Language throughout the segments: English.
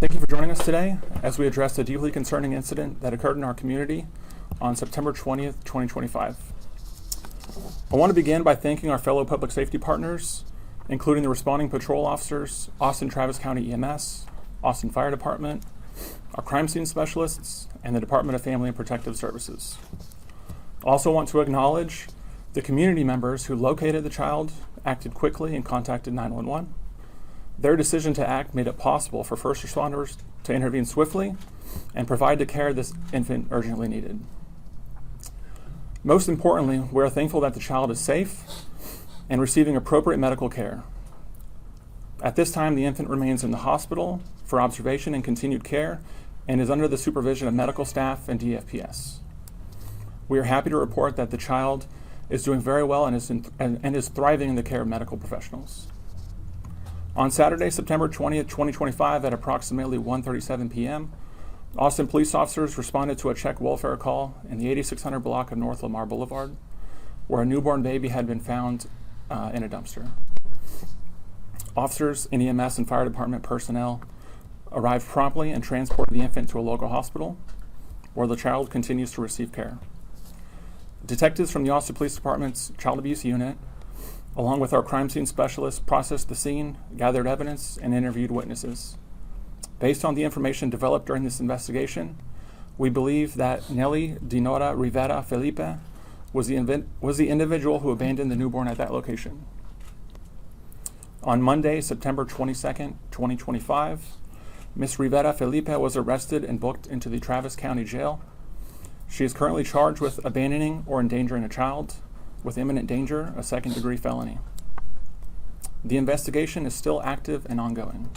Thank you for joining us today as we address a deeply concerning incident that occurred in our community on September 20th, 2025. I want to begin by thanking our fellow public safety partners, including the responding patrol officers, Austin Travis County EMS, Austin Fire Department, our crime scene specialists, and the Department of Family and Protective Services. I also want to acknowledge the community members who located the child, acted quickly, and contacted 911. Their decision to act made it possible for first responders to intervene swiftly and provide the care this infant urgently needed. Most importantly, we are thankful that the child is safe and receiving appropriate medical care. At this time, the infant remains in the hospital for observation and continued care and is under the supervision of medical staff and DFPS. We are happy to report that the child is doing very well and is thriving in the care of medical professionals. On Saturday, September 20th, 2025, at approximately 1:37 p.m., Austin police officers responded to a check welfare call in the 8600 block of North Lamar Boulevard, where a newborn baby had been found in a dumpster. Officers and EMS and fire department personnel arrived promptly and transported the infant to a local hospital, where the child continues to receive care. Detectives from the Austin Police Department's Child Abuse Unit, along with our crime scene specialists, processed the scene, gathered evidence, and interviewed witnesses. Based on the information developed during this investigation, we believe that Nelly Dinora Rivera Felipe was the individual who abandoned the newborn at that location. On Monday, September 22nd, 2025, Ms. Rivera Felipe was arrested and booked into the Travis County Jail. She is currently charged with abandoning or endangering a child with imminent danger, a second-degree felony. The investigation is still active and ongoing.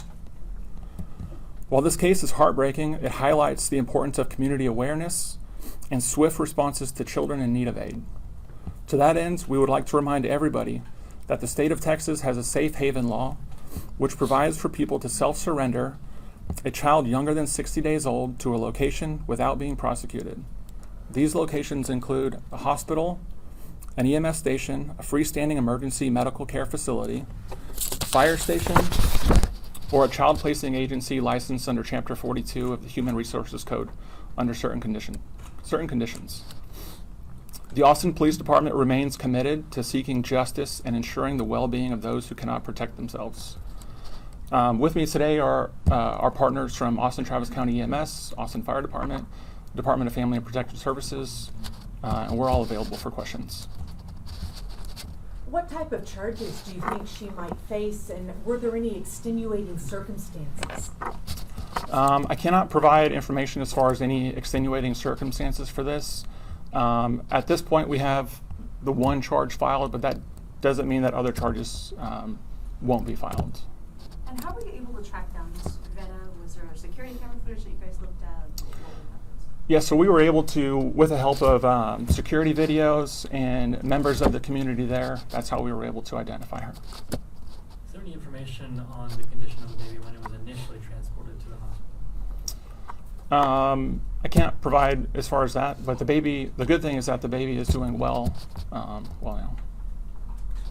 While this case is heartbreaking, it highlights the importance of community awareness and swift responses to children in need of aid. To that end, we would like to remind everybody that the state of Texas has a safe haven law, which provides for people to self-surrender a child younger than 60 days old to a location without being prosecuted. These locations include a hospital, an EMS station, a freestanding emergency medical care facility, fire station, or a child placing agency licensed under Chapter 42 of the Human Resources Code under certain conditions. The Austin Police Department remains committed to seeking justice and ensuring the well-being of those who cannot protect themselves. With me today are our partners from Austin Travis County EMS, Austin Fire Department, Department of Family and Protective Services, and we're all available for questions. What type of charges do you think she might face, and were there any extenuating circumstances? I cannot provide information as far as any extenuating circumstances for this. At this point, we have the one charge filed, but that doesn't mean that other charges won't be filed. And how were you able to track down Ms. Rivera? Was there a security camera footage that you guys looked at? Yes, so we were able to, with the help of security videos and members of the community there, that's how we were able to identify her. Is there any information on the condition of the baby when it was initially transported to the hospital? I can't provide as far as that, but the good thing is that the baby is doing well now.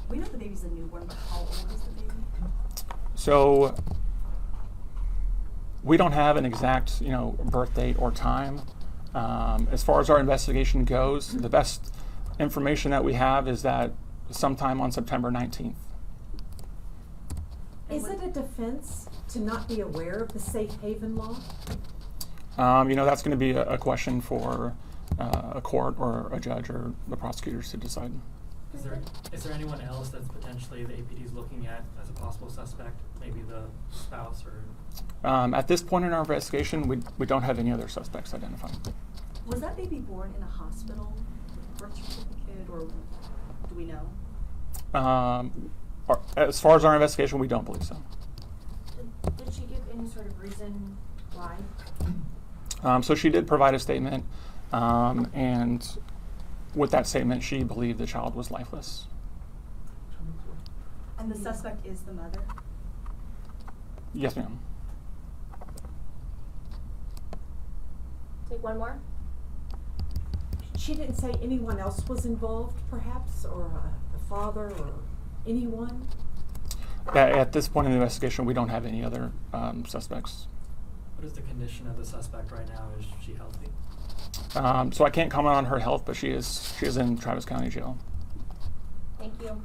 We know the baby's a newborn, but how old is the baby? So we don't have an exact, birth date or time. As far as our investigation goes, the best information that we have is that sometime on September 19th. Is it a defense to not be aware of the safe haven law? That's going to be a question for a court or a judge or the prosecutors to decide. Is there anyone else that's potentially the APD is looking at as a possible suspect, maybe the spouse or? At this point in our investigation, we don't have any other suspects identified. Was that baby born in a hospital, birth certificate, or do we know? As far as our investigation, we don't believe so. Did she give any sort of reason why? So she did provide a statement, and with that statement, she believed the child was lifeless. And the suspect is the mother? Yes, ma'am. Take one more. She didn't say anyone else was involved, perhaps, or the father or anyone? At this point in the investigation, we don't have any other suspects. What is the condition of the suspect right now? Is she healthy? So I can't comment on her health, but she is in Travis County Jail. Thank you.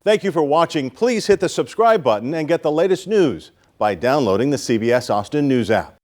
Thank you for watching. Please hit the subscribe button and get the latest news by downloading the CBS Austin News app.